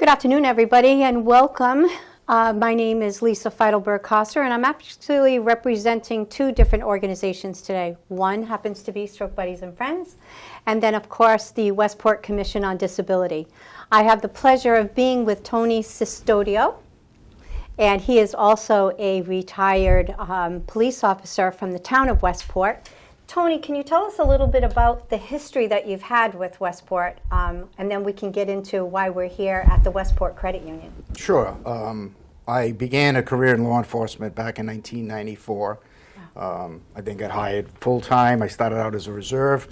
Good afternoon, everybody, and welcome. My name is Lisa Feidelberg-Kosser, and I'm actually representing two different organizations today. One happens to be Stroke Buddies and Friends, and then, of course, the Westport Commission on Disability. I have the pleasure of being with Tony Sistodio, and he is also a retired police officer from the town of Westport. Tony, can you tell us a little bit about the history that you've had with Westport, and then we can get into why we're here at the Westport Credit Union. Sure. I began a career in law enforcement back in 1994. I then got hired full-time. I started out as a reserve.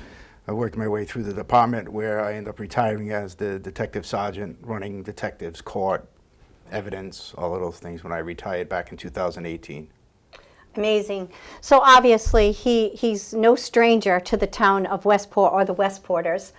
I worked my way through the department where I ended up retiring as the detective sergeant, running detectives, court, evidence, all of those things when I retired back in 2018. Amazing. So obviously he's no stranger to the town of Westport or the Westporters.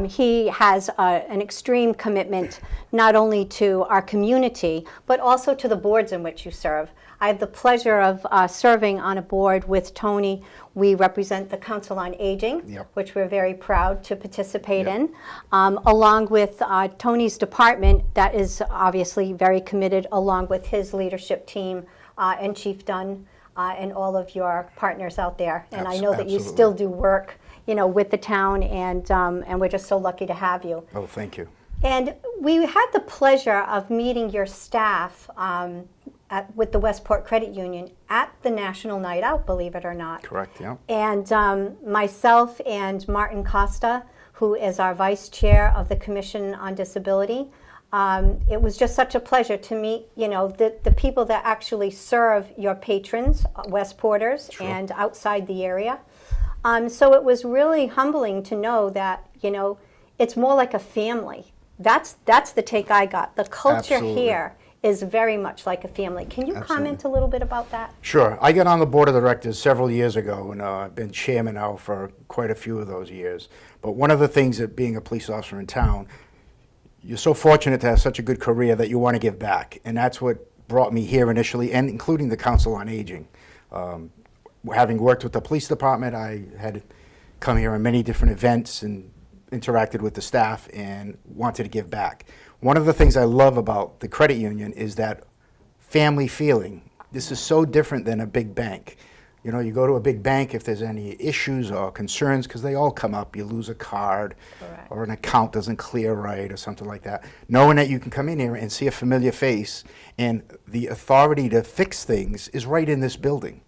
He has an extreme commitment not only to our community, but also to the boards in which you serve. I have the pleasure of serving on a board with Tony. We represent the Council on Aging, Yep. which we're very proud to participate Yep. in, along with Tony's department that is obviously very committed, along with his leadership team and Chief Dunn. And all of your partners out there, and I know that you still do work, with the town, and we're just so lucky to have you. Oh, thank you. And we had the pleasure of meeting your staff with the Westport Credit Union at the National Night Out, believe it or not. Correct, yeah. And myself and Martin Costa, who is our vice chair of the Commission on Disability, it was just such a pleasure to meet, the people that actually serve your patrons, Westporters, Sure. and outside the area. So it was really humbling to know that, it's more like a family. That's the take I got. The culture Absolutely. here is very much like a family. Can you comment a little bit about that? Sure. I got on the board of directors several years ago, and I've been chairman now for quite a few of those years. But one of the things that being a police officer in town, you're so fortunate to have such a good career that you want to give back. And that's what brought me here initially, and including the Council on Aging. Having worked with the police department, I had come here on many different events and interacted with the staff and wanted to give back. One of the things I love about the credit union is that family feeling. This is so different than a big bank. You go to a big bank if there's any issues or concerns, because they all come up. You lose a card, Correct. or an account doesn't clear right, or something like that. Knowing that you can come in here and see a familiar face, and the authority to fix things is right in this building.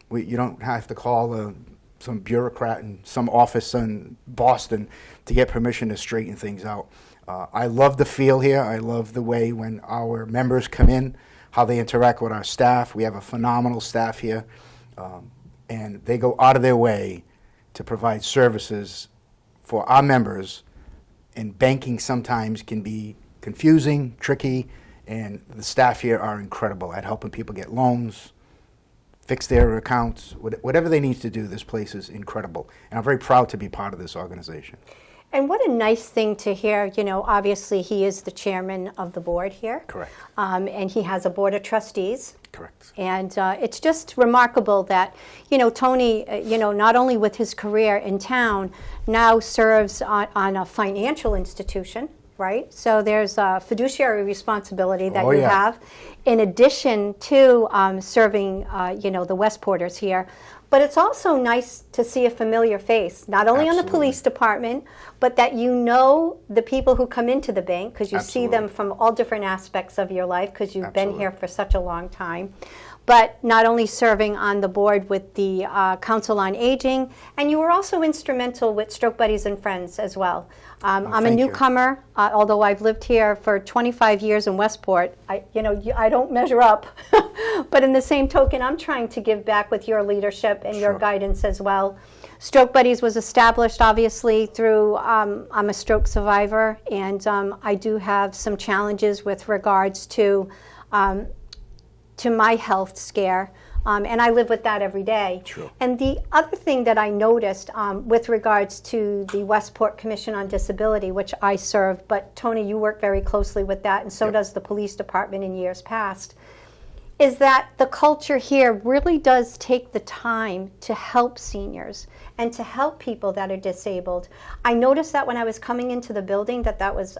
You don't have to call some bureaucrat in some office in Boston to get permission to straighten things out. I love the feel here. I love the way when our members come in, how they interact with our staff. We have a phenomenal staff here. And they go out of their way to provide services for our members, and banking sometimes can be confusing, tricky, and the staff here are incredible at helping people get loans, fix their accounts, whatever they need to do. This place is incredible, and I'm very proud to be part of this organization. And what a nice thing to hear. Obviously he is the chairman of the board here. Correct. And he has a board of trustees. Correct. And it's just remarkable that, Tony, not only with his career in town, now serves on a financial institution, right? So there's a fiduciary responsibility that you have, in addition to serving, the Westporters here. But it's also nice to see a familiar face, not only on the police department, but that the people who come into the bank, because you see them from all different aspects of your life, because you've been here for such a long time. But not only serving on the board with the Council on Aging, and you were also instrumental with Stroke Buddies and Friends as well. I'm a newcomer, although I've lived here for 25 years in Westport. I don't measure up, but in the same token, I'm trying to give back with your leadership and your guidance as well. Stroke Buddies was established, obviously, through I'm a stroke survivor, and I do have some challenges with regards to my health scare. And I live with that every day. True. And the other thing that I noticed with regards to the Westport Commission on Disability, which I serve, but Tony, you work very closely with that, and so does the police department in years past, is that the culture here really does take the time to help seniors and to help people that are disabled. I noticed that when I was coming into the building that was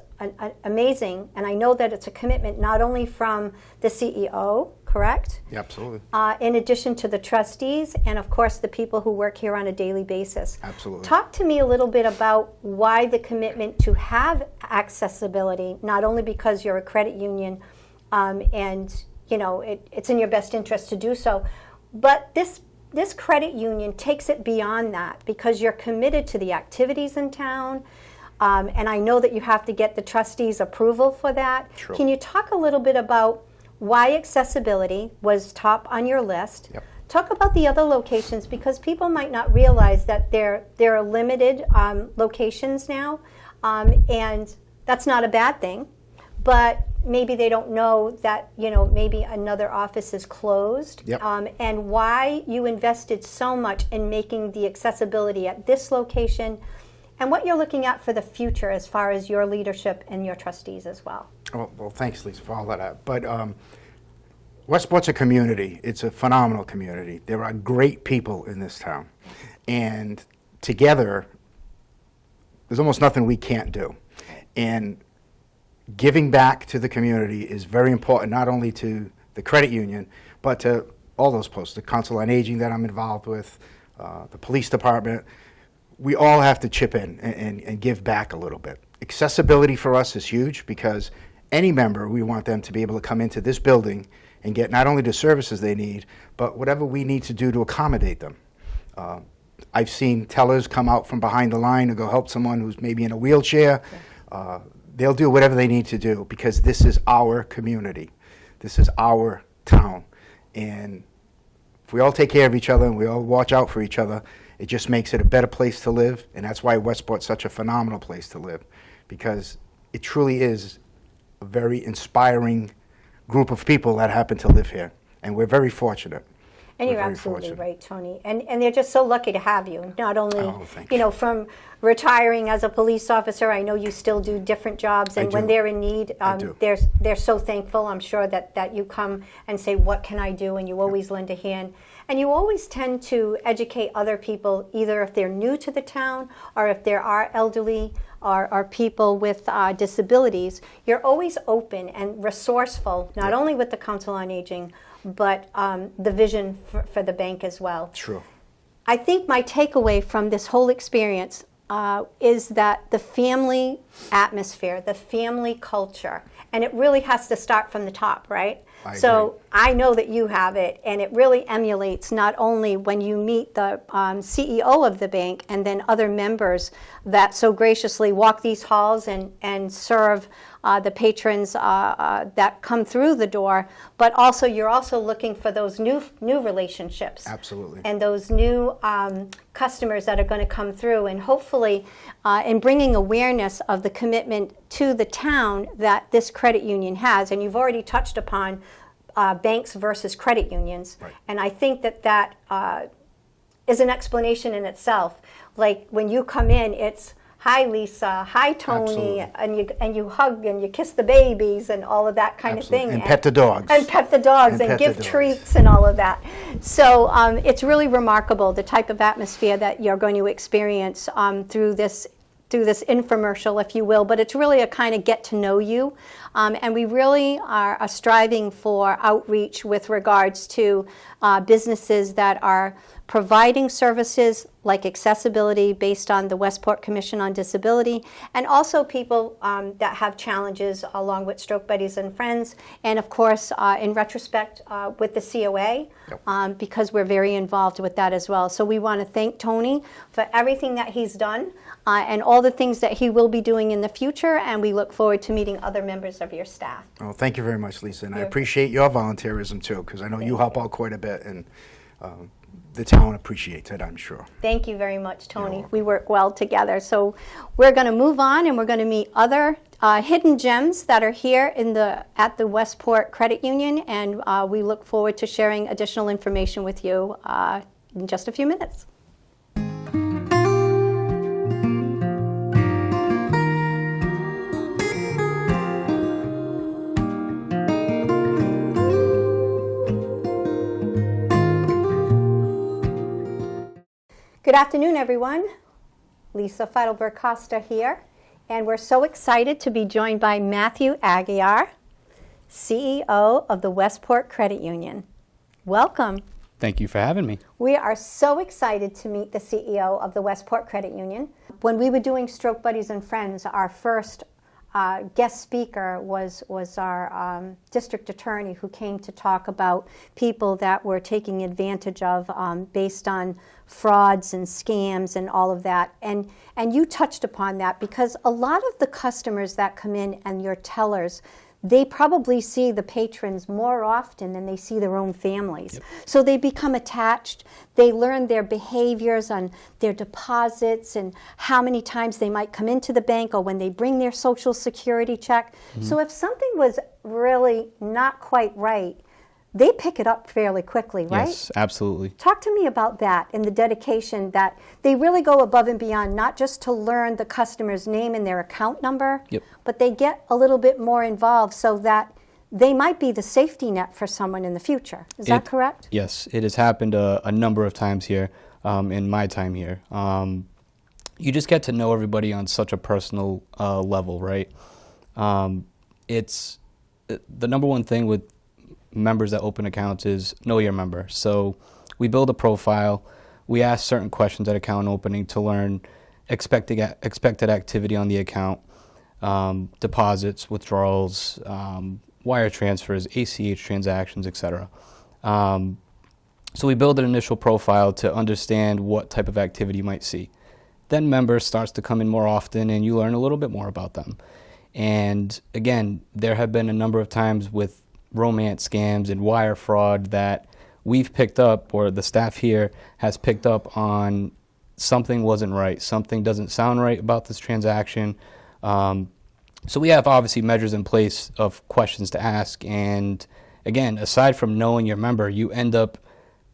amazing, and I know that it's a commitment not only from the CEO, correct? Yeah, absolutely. In addition to the trustees and of course the people who work here on a daily basis. Absolutely. Talk to me a little bit about why the commitment to have accessibility, not only because you're a credit union and you know, it's in your best interest to do so. But this credit union takes it beyond that because you're committed to the activities in town. And I know that you have to get the trustees' approval for that. Sure. Can you talk a little bit about why accessibility was top on your list? Yep. Talk about the other locations because people might not realize that there are limited locations now. And that's not a bad thing. But maybe they don't know that, you know, maybe another office is closed. Yep. And why you invested so much in making the accessibility at this location and what you're looking at for the future as far as your leadership and your trustees as well. Well, thanks, Lisa, for all of that. But Westport's a community. It's a phenomenal community. There are great people in this town. And together, there's almost nothing we can't do. And giving back to the community is very important, not only to the credit union, but to all those posts, the Council on Aging that I'm involved with, the police department. We all have to chip in and give back a little bit. Accessibility for us is huge because any member, we want them to be able to come into this building and get not only the services they need, but whatever we need to do to accommodate them. I've seen tellers come out from behind the line to go help someone who's maybe in a wheelchair. They'll do whatever they need to do because this is our community. This is our town. And if we all take care of each other and we all watch out for each other, it just makes it a better place to live. And that's why Westport's such a phenomenal place to live, because it truly is a very inspiring group of people that happen to live here. And we're very fortunate. And you're absolutely right, Tony. And they're just so lucky to have you. Not only, you know, from retiring as a police officer, I know you still do different jobs. And when they're in need, they're so thankful. I'm sure that you come and say, what can I do? And you always lend a hand. And you always tend to educate other people, either if they're new to the town or if there are elderly or people with disabilities. You're always open and resourceful, not only with the Council on Aging, but the vision for the bank as well. True. I think my takeaway from this whole experience is that the family atmosphere, the family culture, and it really has to start from the top, right? So I know that you have it, and it really emulates not only when you meet the CEO of the bank and then other members that so graciously walk these halls and serve the patrons that come through the door, but also you're also looking for those new relationships. Absolutely. And those new customers that are going to come through, and hopefully in bringing awareness of the commitment to the town that this credit union has. And you've already touched upon banks versus credit unions. Right. And I think that is an explanation in itself. Like when you come in, it's hi Lisa, hi Tony, and you hug and you kiss the babies and all of that kind of thing. And pet the dogs. And pet the dogs and give treats and all of that. So it's really remarkable the type of atmosphere that you're going to experience through this infomercial, if you will, but it's really a kind of get to know you. And we really are striving for outreach with regards to businesses that are providing services like accessibility based on the Westport Commission on Disability, and also people that have challenges along with Stroke Buddies and Friends, and of course, in retrospect, with the COA, because we're very involved with that as well. So we want to thank Tony for everything that he's done and all the things that he will be doing in the future, and we look forward to meeting other members of your staff. Oh, thank you very much, Lisa, and I appreciate your volunteerism too, because I know you help out quite a bit, and the town appreciates it, I'm sure. Thank you very much, Tony. We work well together. So we're going to move on, and we're going to meet other hidden gems that are here at the Westport Credit Union, and we look forward to sharing additional information with you in just a few minutes. Good afternoon, everyone. Lisa Feidelberg-Costa here, and we're so excited to be joined by Matthew Aguiar, CEO of the Westport Credit Union. Welcome. Thank you for having me. We are so excited to meet the CEO of the Westport Credit Union. When we were doing Stroke Buddies and Friends, our first guest speaker was our district attorney, who came to talk about people that were taking advantage of based on frauds and scams and all of that. And you touched upon that, because a lot of the customers that come in and your tellers, they probably see the patrons more often than they see their own families. Yep. So they become attached. They learn their behaviors on their deposits and how many times they might come into the bank, or when they bring their Social Security check. So if something was really not quite right, they pick it up fairly quickly, right? Yes, absolutely. Talk to me about that and the dedication that they really go above and beyond, not just to learn the customer's name and their account number, Yep. but they get a little bit more involved so that they might be the safety net for someone in the future. Is that correct? Yes, it has happened a number of times here in my time here. You just get to know everybody on such a personal level, right? It's the number one thing with members that open accounts is know your member. So we build a profile. We ask certain questions at account opening to learn expected activity on the account, deposits, withdrawals, wire transfers, ACH transactions, etc. So we build an initial profile to understand what type of activity you might see. Then member starts to come in more often, and you learn a little bit more about them. And again, there have been a number of times with romance scams and wire fraud that we've picked up, or the staff here has picked up on something wasn't right, something doesn't sound right about this transaction. So we have obviously measures in place of questions to ask, and again, aside from knowing your member, you end up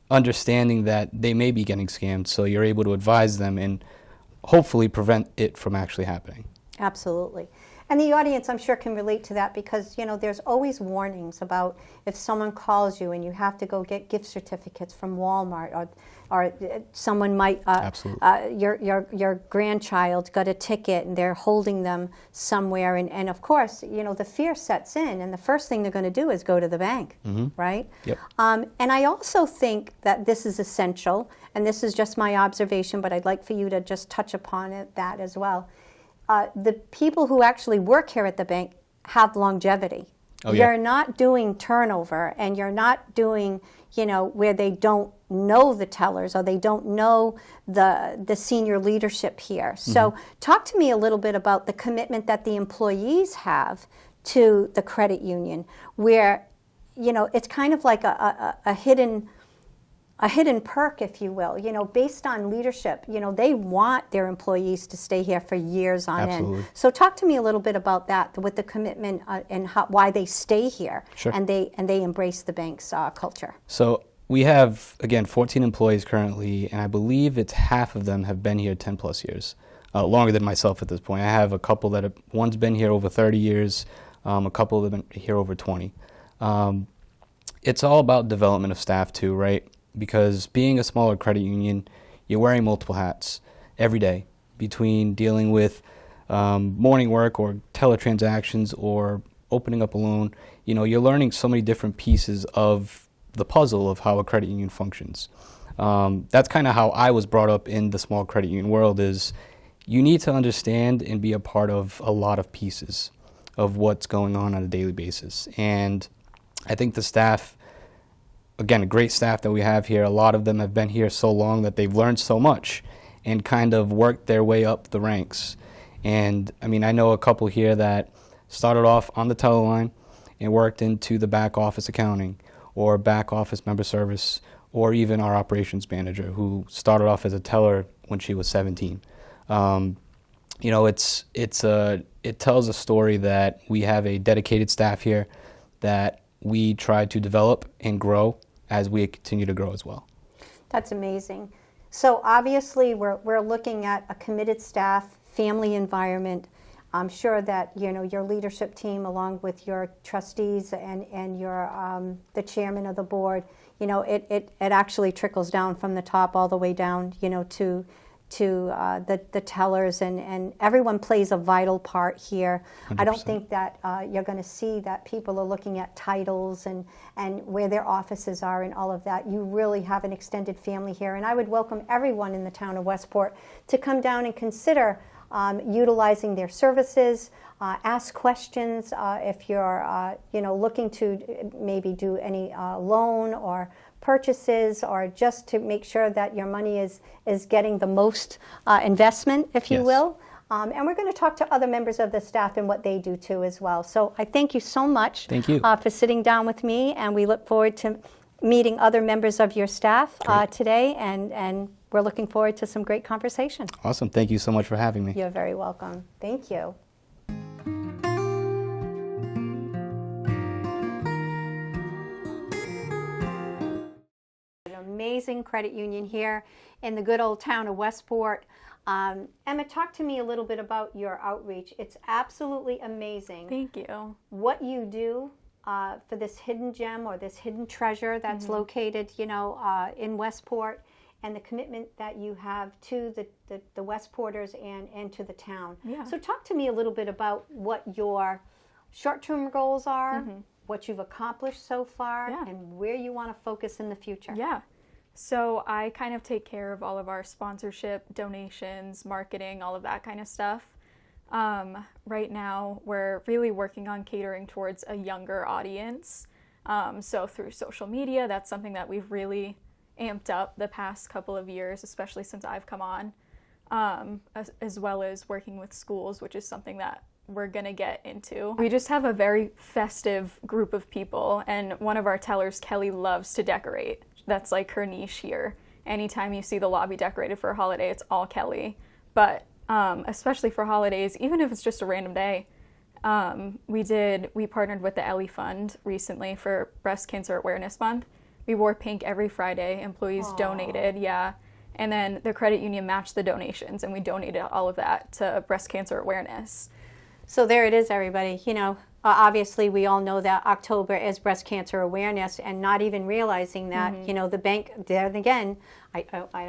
understanding that they may be getting scammed, so you're able to advise them and hopefully prevent it from actually happening. Absolutely. And the audience, I'm sure, can relate to that, because, you know, there's always warnings about if someone calls you and you have to go get gift certificates from Walmart, or someone might, your grandchild got a ticket and they're holding them somewhere. And of course, you know, the fear sets in, and the first thing they're going to do is go to the bank, right? Yep. And I also think that this is essential, and this is just my observation, but I'd like for you to just touch upon that as well. The people who actually work here at the bank have longevity. Oh, yeah. You're not doing turnover, and you're not doing, you know, where they don't know the tellers, or they don't know the senior leadership here. So talk to me a little bit about the commitment that the employees have to the credit union, where, you know, it's kind of like a hidden perk, if you will, you know, based on leadership. You know, they want their employees to stay here for years on Absolutely. end. So talk to me a little bit about that, with the commitment and why they stay here. Sure. and they embrace the bank's culture. So we have, again, 14 employees currently, and I believe it's half of them have been here 10 plus years, longer than myself at this point. I have a couple that have, one's been here over 30 years, a couple have been here over 20. It's all about development of staff too, right? Because being a smaller credit union, you're wearing multiple hats every day, between dealing with morning work or teller transactions or opening up a loan. You know, you're learning so many different pieces of the puzzle of how a credit union functions. That's kind of how I was brought up in the small credit union world, is you need to understand and be a part of a lot of pieces of what's going on a daily basis. And I think the staff, again, a great staff that we have here, a lot of them have been here so long that they've learned so much and kind of worked their way up the ranks. And I mean, I know a couple here that started off on the teller line and worked into the back office accounting or back office member service, or even our operations manager who started off as a teller when she was 17. You know, it tells a story that we have a dedicated staff here that we try to develop and grow as we continue to grow as well. That's amazing. So obviously we're looking at a committed staff, family environment. I'm sure that, you know, your leadership team, along with your trustees and your the chairman of the board, you know, it actually trickles down from the top all the way down, you know, to the tellers, and everyone plays a vital part here. 100%. I don't think that you're going to see that people are looking at titles and where their offices are and all of that. You really have an extended family here, and I would welcome everyone in the town of Westport to come down and consider utilizing their services, ask questions if you're you know, looking to maybe do any loan or purchases, or just to make sure that your money is getting the most investment, if you Yes. will. And we're going to talk to other members of the staff and what they do too as well. So I thank you so much Thank you. for sitting down with me, and we look forward to meeting other members of your staff today, and we're looking forward to some great conversation. Awesome. Thank you so much for having me. You're very welcome. Thank you. An amazing credit union here in the good old town of Westport. Emma, talk to me a little bit about your outreach. It's absolutely amazing. Thank you. What you do for this hidden gem or this hidden treasure that's located, you know, in Westport, and the commitment that you have to the Westporters and to the town. Yeah. So talk to me a little bit about what your short-term goals are, what you've accomplished so far, Yeah. and where you want to focus in the future. Yeah. So I kind of take care of all of our sponsorship, donations, marketing, all of that kind of stuff. Right now, we're really working on catering towards a younger audience. So through social media, that's something that we've really amped up the past couple of years, especially since I've come on, as well as working with schools, which is something that we're going to get into. We just have a very festive group of people, and one of our tellers, Kelly, loves to decorate. That's like her niche here. Anytime you see the lobby decorated for a holiday, it's all Kelly. But especially for holidays, even if it's just a random day, we partnered with the Ellie Fund recently for Breast Cancer Awareness Month. We wore pink every Friday. Employees donated, yeah. And then the credit union matched the donations, and we donated all of that to breast cancer awareness. So there it is, everybody. You know, obviously we all know that October is breast cancer awareness, and not even realizing that, you know, the bank, there again, I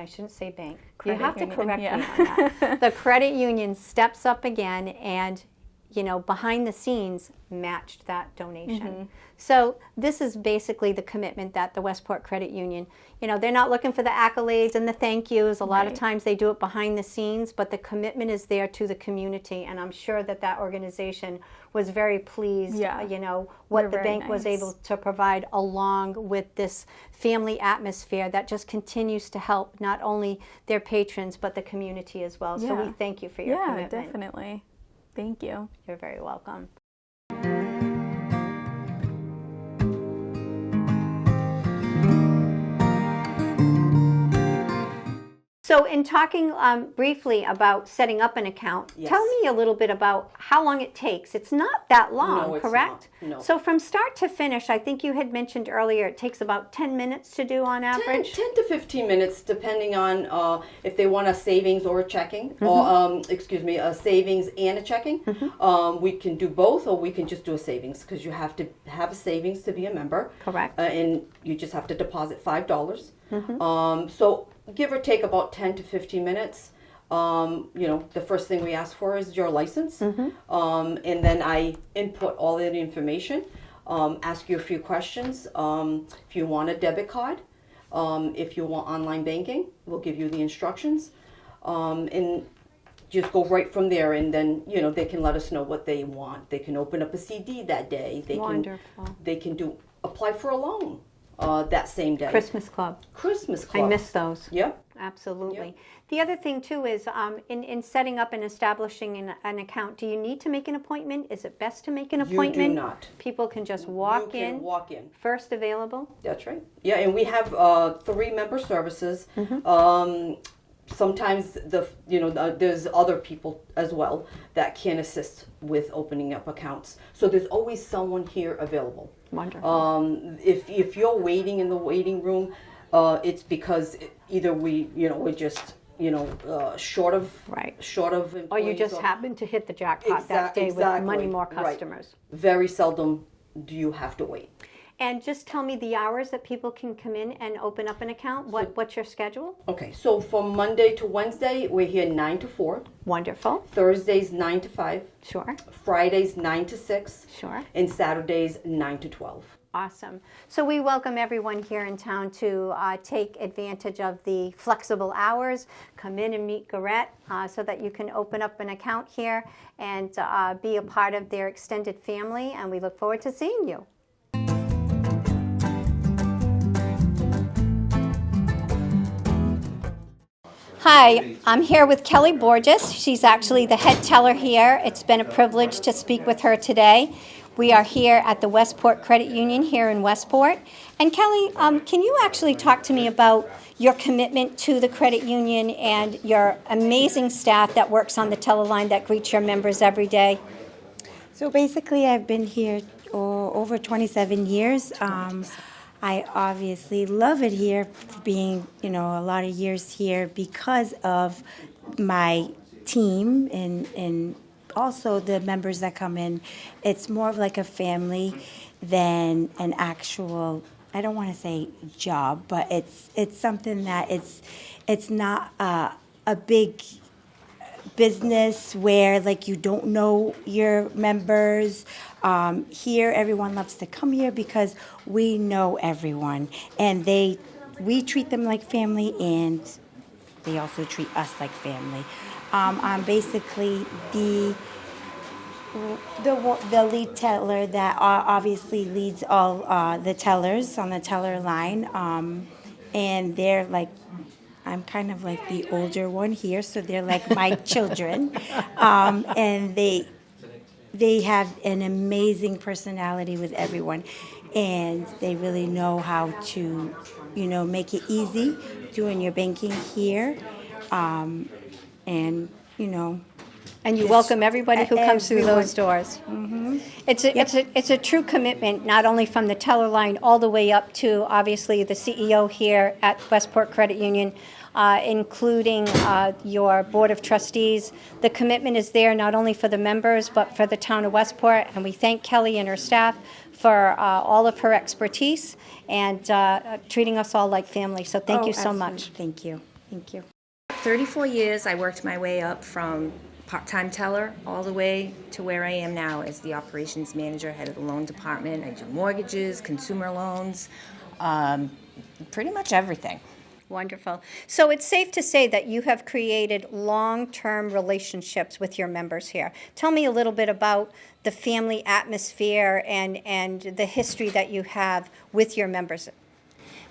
shouldn't say bank. Credit you have union, to correct yeah. me on that. The credit union steps up again and, you know, behind the scenes matched that donation. So this is basically the commitment that the Westport Credit Union, you know, they're not looking for the accolades and the thank yous. A lot of Right. times they do it behind the scenes, but the commitment is there to the community, and I'm sure that that organization was very pleased, Yeah. you know, what They're the very bank was nice. able to provide, along with this family atmosphere that just continues to help not only their patrons but the community as well. So Yeah. we thank you for your Yeah, commitment. definitely. Thank you. You're very welcome. So in talking briefly about setting up an account, Yes. tell me a little bit about how long it takes. It's not that long, No, it's correct? not. No. So from start to finish, I think you had mentioned earlier, it takes about 10 minutes to do on 10, average. 10 to 15 minutes, depending on if they want a savings or a checking, Mm-hmm. or a savings and a checking. We can do both, or we can just do a savings, because you have to have a savings to be a member. Correct. And you just have to deposit $5. Mm-hmm. So give or take about 10 to 15 minutes. You know, the first thing we ask for is your license. Mm-hmm. And then I input all that information, ask you a few questions. If you want a debit card, if you want online banking, we'll give you the instructions. And just go right from there, and then, you know, they can let us know what they want. They can open up a CD that day. Wonderful. They can apply for a loan that same day. Christmas Club. Christmas I Club. miss those. Yep. Absolutely. The other thing too is in setting up and establishing an account, do you need to make an appointment? Is it best to make an You do appointment? not. People can just You walk can in, walk in. first available? That's right. Yeah, and we have 3 member services. Sometimes there's other people as well that can assist with opening up accounts. So there's always someone here available. Wonderful. If you're waiting in the waiting room, it's because either we're just short of Right. employees. Or you just happen to hit the jackpot that day with many more Right. customers. Very seldom do you have to wait. And just tell me the hours that people can come in and open up an account. What's your schedule? Okay, so from Monday to Wednesday, we're here 9 to 4. Wonderful. Thursdays 9 to 5. Sure. Fridays 9 to 6. Sure. And Saturdays 9 to 12. Awesome. So we welcome everyone here in town to take advantage of the flexible hours. Come in and meet Garrett so that you can open up an account here and be a part of their extended family. And we look forward to seeing you. Hi, I'm here with Kelly Borges. She's actually the head teller here. It's been a privilege to speak with her today. We are here at the Westport Credit Union here in Westport. And Kelly, can you actually talk to me about your commitment to the credit union and your amazing staff that works on the teller line that greets your members every day? So basically, I've been here over 27 years. I obviously love it here, being, a lot of years here because of my team and also the members that come in. It's more of like a family than an actual, I don't want to say job, but it's something that it's not a big business where like you don't know your members. Here, everyone loves to come here because we know everyone, and we treat them like family, and they also treat us like family. I'm basically the lead teller that obviously leads all the tellers on the teller line, and they're like, I'm kind of like the older one here, so they're like my children, and they have an amazing personality with everyone, and they really know how to, make it easy doing your banking here, and And you welcome everybody who comes through those doors. Mm-hmm. It's a true commitment, not only from the teller line all the way up to obviously the CEO here at Westport Credit Union, including your board of trustees. The commitment is there not only for the members but for the town of Westport, and we thank Kelly and her staff for all of her expertise and treating us all like family. So thank you so absolutely. much. Thank you. Thank you. 34 years, I worked my way up from part-time teller all the way to where I am now as the operations manager, head of the loan department. I do mortgages, consumer loans, pretty much everything. Wonderful. So it's safe to say that you have created long-term relationships with your members here. Tell me a little bit about the family atmosphere and the history that you have with your members.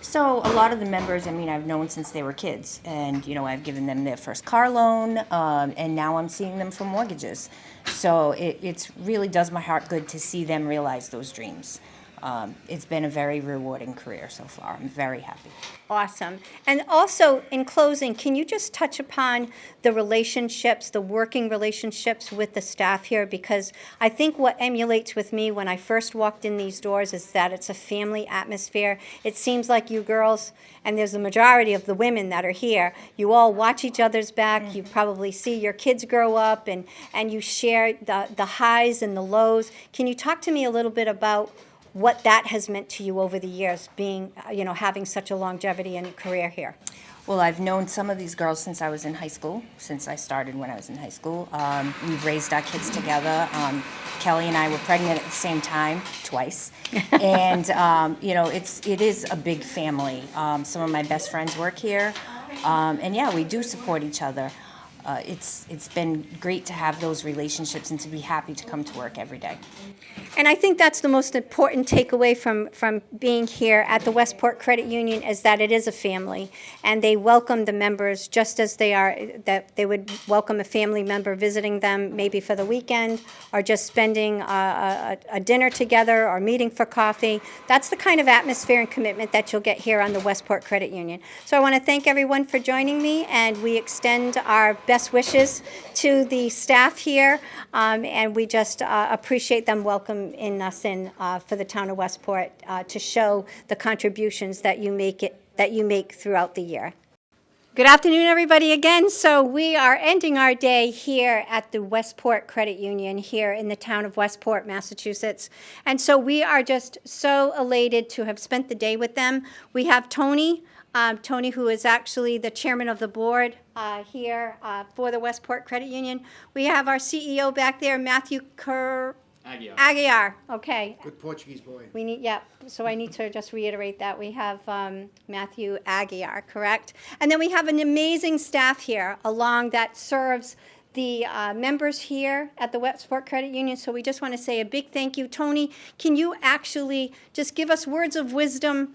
So a lot of the members, I've known since they were kids, and I've given them their first car loan, and now I'm seeing them for mortgages. So it really does my heart good to see them realize those dreams. It's been a very rewarding career so far. I'm very happy. Awesome. And also, in closing, can you just touch upon the relationships, the working relationships with the staff here? Because I think what emulates with me when I first walked in these doors is that it's a family atmosphere. It seems like you girls, and there's the majority of the women that are here, you all watch each other's back. You probably see your kids grow up, and you share the highs and the lows. Can you talk to me a little bit about what that has meant to you over the years, being, having such a longevity and career here? Well, I've known some of these girls since I was in high school, since I started when I was in high school. We've raised our kids together. Kelly and I were pregnant at the same time, twice. And, it is a big family. Some of my best friends work here. And yeah, we do support each other. It's been great to have those relationships and to be happy to come to work every day. And I think that's the most important takeaway from being here at the Westport Credit Union is that it is a family, and they welcome the members just as they are, that they would welcome a family member visiting them maybe for the weekend or just spending a dinner together or meeting for coffee. That's the kind of atmosphere and commitment that you'll get here on the Westport Credit Union. So I want to thank everyone for joining me, and we extend our best wishes to the staff here, and we just appreciate them welcoming us in for the town of Westport to show the contributions that you make throughout the year. Good afternoon, everybody, again. So we are ending our day here at the Westport Credit Union here in the town of Westport, Massachusetts. And so we are just so elated to have spent the day with them. We have Tony, who is actually the chairman of the board here for the Westport Credit Union. We have our CEO back there, Matthew Aguiar. Okay. Good Portuguese boy. We need, yeah, so I need to just reiterate that. We have Matthew Aguiar, correct? And then we have an amazing staff here along that serves the members here at the Westport Credit Union. So we just want to say a big thank you. Tony, can you actually just give us words of wisdom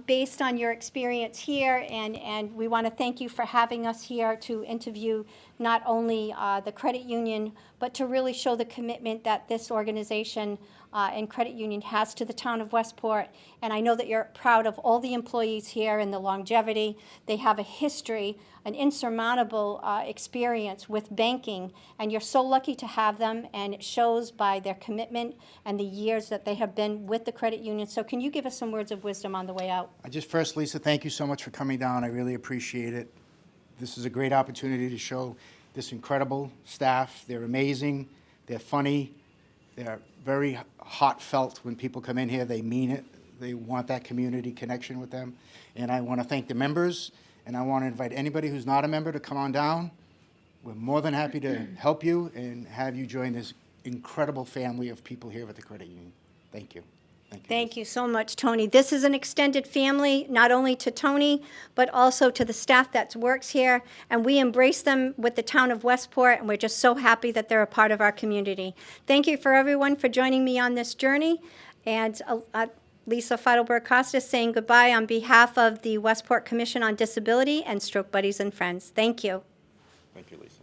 based on your experience here? And we want to thank you for having us here to interview not only the credit union, but to really show the commitment that this organization and credit union has to the town of Westport. And I know that you're proud of all the employees here and the longevity. They have a history, an insurmountable experience with banking, and you're so lucky to have them, and it shows by their commitment and the years that they have been with the credit union. So can you give us some words of wisdom on the way out? First, Lisa, thank you so much for coming down. I really appreciate it. This is a great opportunity to show this incredible staff. They're amazing. They're funny. They're very heartfelt when people come in here. They mean it. They want that community connection with them. And I want to thank the members, and I want to invite anybody who's not a member to come on down. We're more than happy to help you and have you join this incredible family of people here at the credit union. Thank you. Thank you so much, Tony. This is an extended family, not only to Tony, but also to the staff that works here. And we embrace them with the town of Westport, and we're just so happy that they're a part of our community. Thank you for everyone for joining me on this journey. And Lisa Feidelberg-Costas saying goodbye on behalf of the Westport Commission on Disability and Stroke Buddies and Friends. Thank you. Thank you, Lisa.